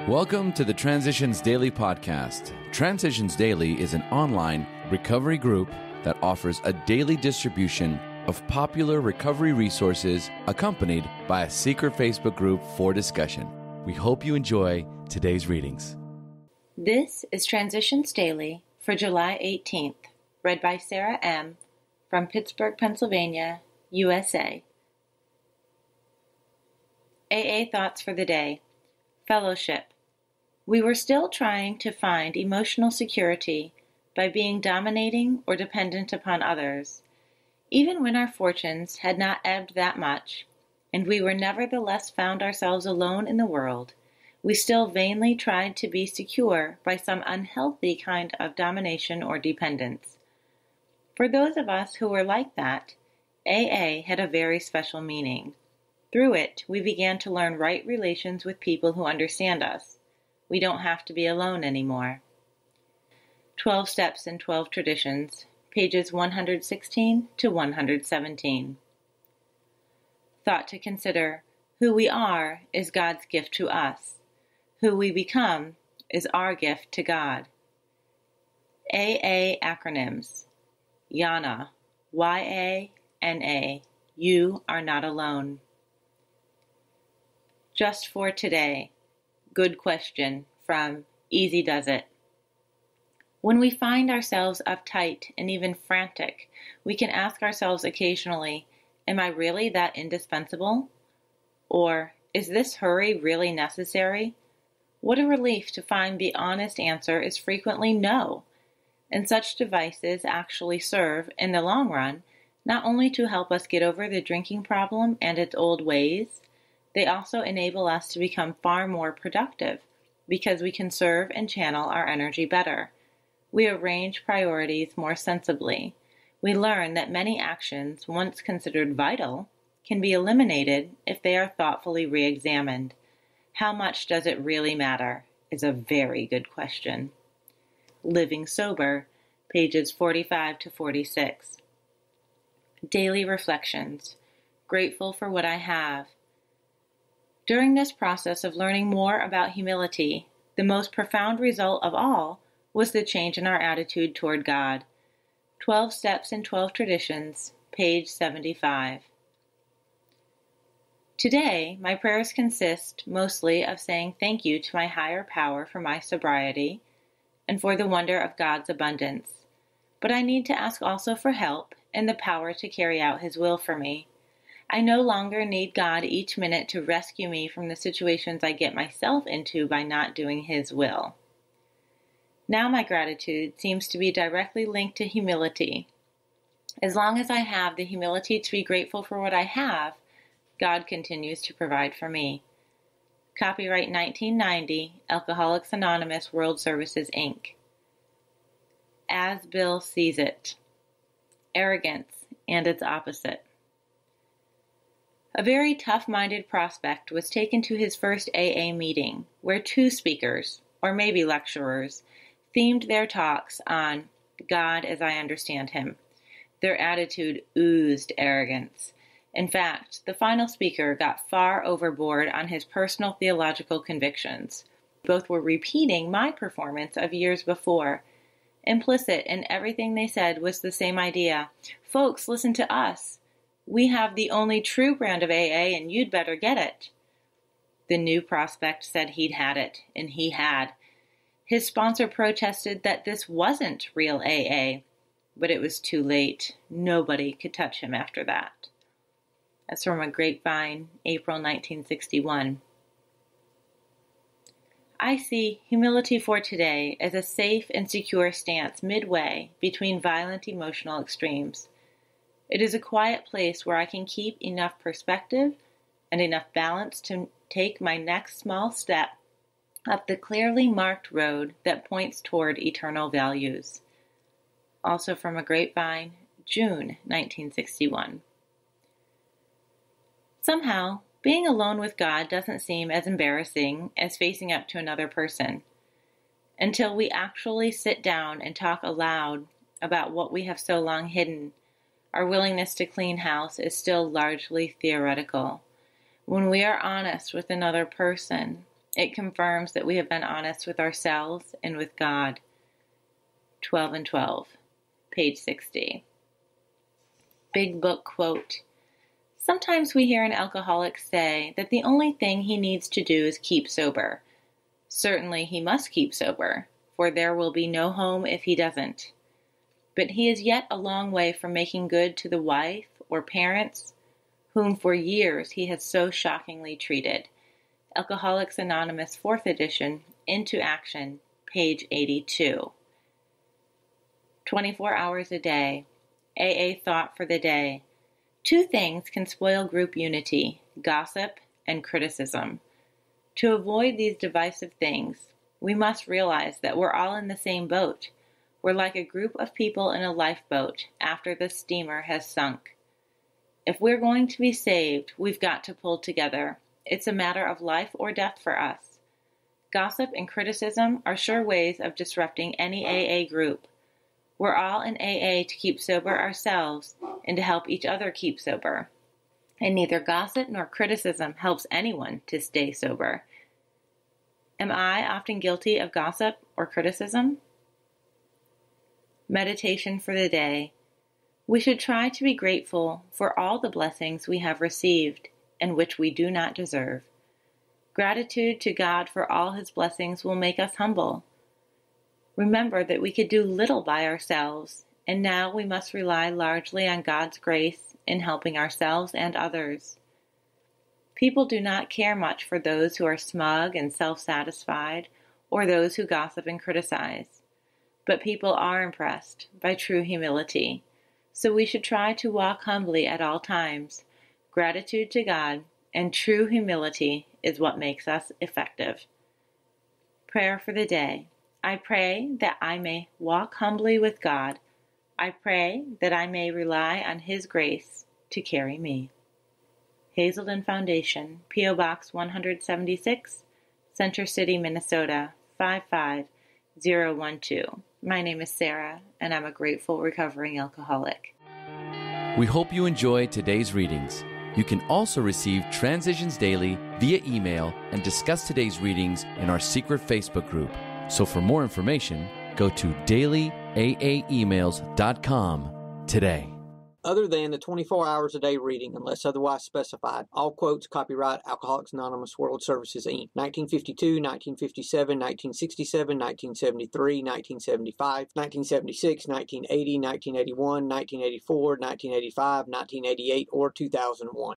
Welcome to the Transitions Daily podcast. Transitions Daily is an online recovery group that offers a daily distribution of popular recovery resources accompanied by a secret Facebook group for discussion. We hope you enjoy today's readings. This is Transitions Daily for July 18th, read by Sarah M. from Pittsburgh, Pennsylvania, USA. AA Thoughts for the Day. Fellowship. We were still trying to find emotional security by being dominating or dependent upon others. Even when our fortunes had not ebbed that much, and we were nevertheless found ourselves alone in the world, we still vainly tried to be secure by some unhealthy kind of domination or dependence. For those of us who were like that, AA had a very special meaning. Through it, we began to learn right relations with people who understand us. We don't have to be alone anymore. 12 Steps and 12 Traditions, pages 116 to 117. Thought to consider: who we are is God's gift to us. Who we become is our gift to God. AA acronyms. YANA, Y-A-N-A, you are not alone. Just for today. Good question from Easy Does It. When we find ourselves uptight and even frantic, we can ask ourselves occasionally, am I really that indispensable? Or, is this hurry really necessary? What a relief to find the honest answer is frequently no. And such devices actually serve, in the long run, not only to help us get over the drinking problem and its old ways, they also enable us to become far more productive because we can serve and channel our energy better. We arrange priorities more sensibly. We learn that many actions once considered vital can be eliminated if they are thoughtfully re-examined. How much does it really matter is a very good question. Living Sober, pages 45 to 46. Daily Reflections. Grateful for what I have. During this process of learning more about humility, the most profound result of all was the change in our attitude toward God. 12 Steps and 12 Traditions, page 75. Today, my prayers consist mostly of saying thank you to my higher power for my sobriety and for the wonder of God's abundance. But I need to ask also for help and the power to carry out His will for me. I no longer need God each minute to rescue me from the situations I get myself into by not doing His will. Now my gratitude seems to be directly linked to humility. As long as I have the humility to be grateful for what I have, God continues to provide for me. Copyright 1990, Alcoholics Anonymous World Services, Inc. As Bill Sees It. Arrogance and its opposite. A very tough-minded prospect was taken to his first AA meeting, where two speakers, or maybe lecturers, themed their talks on God as I understand Him. Their attitude oozed arrogance. In fact, the final speaker got far overboard on his personal theological convictions. Both were repeating my performance of years before. Implicit in everything they said was the same idea. Folks, listen to us. We have the only true brand of AA, and you'd better get it. The new prospect said he'd had it, and he had. His sponsor protested that this wasn't real AA, but it was too late. Nobody could touch him after that. That's from a Grapevine, April 1961. I see humility for today as a safe and secure stance midway between violent emotional extremes. It is a quiet place where I can keep enough perspective and enough balance to take my next small step up the clearly marked road that points toward eternal values. Also from a Grapevine, June 1961. Somehow, being alone with God doesn't seem as embarrassing as facing up to another person. Until we actually sit down and talk aloud about what we have so long hidden, our willingness to clean house is still largely theoretical. When we are honest with another person, It confirms that we have been honest with ourselves and with God. 12 and 12, page 60. Big Book quote. Sometimes we hear an alcoholic say that the only thing he needs to do is keep sober. Certainly he must keep sober, for there will be no home if he doesn't. But he is yet a long way from making good to the wife or parents whom for years he has so shockingly treated. Alcoholics Anonymous 4th edition, Into Action, page 82. 24 hours a day. AA thought for the day. 2 things can spoil group unity, gossip and criticism. To avoid these divisive things, we must realize that we're all in the same boat. We're like a group of people in a lifeboat after the steamer has sunk. If we're going to be saved, we've got to pull together. It's a matter of life or death for us. Gossip and criticism are sure ways of disrupting any AA group. We're all in AA to keep sober ourselves and to help each other keep sober. And neither gossip nor criticism helps anyone to stay sober. Am I often guilty of gossip or criticism? Meditation for the day. We should try to be grateful for all the blessings we have received and which we do not deserve. Gratitude to God for all His blessings will make us humble. Remember that we could do little by ourselves, and now we must rely largely on God's grace in helping ourselves and others. People do not care much for those who are smug and self-satisfied, or those who gossip and criticize. But people are impressed by true humility, so we should try to walk humbly at all times. Gratitude to God and true humility is what makes us effective. Prayer for the day. I pray that I may walk humbly with God. I pray that I may rely on His grace to carry me. Hazelden Foundation, P.O. Box 176, Center City, Minnesota, 55012. My name is Sarah, and I'm a grateful recovering alcoholic. We hope you enjoyed today's readings. You can also receive Transitions Daily via email and discuss today's readings in our secret Facebook group. So for more information, go to dailyaaemails.com today. Other than the 24 hours a day reading, unless otherwise specified, all quotes copyright Alcoholics Anonymous World Services, Inc. 1952, 1957, 1967, 1973, 1975, 1976, 1980, 1981, 1984, 1985, 1988, or 2001.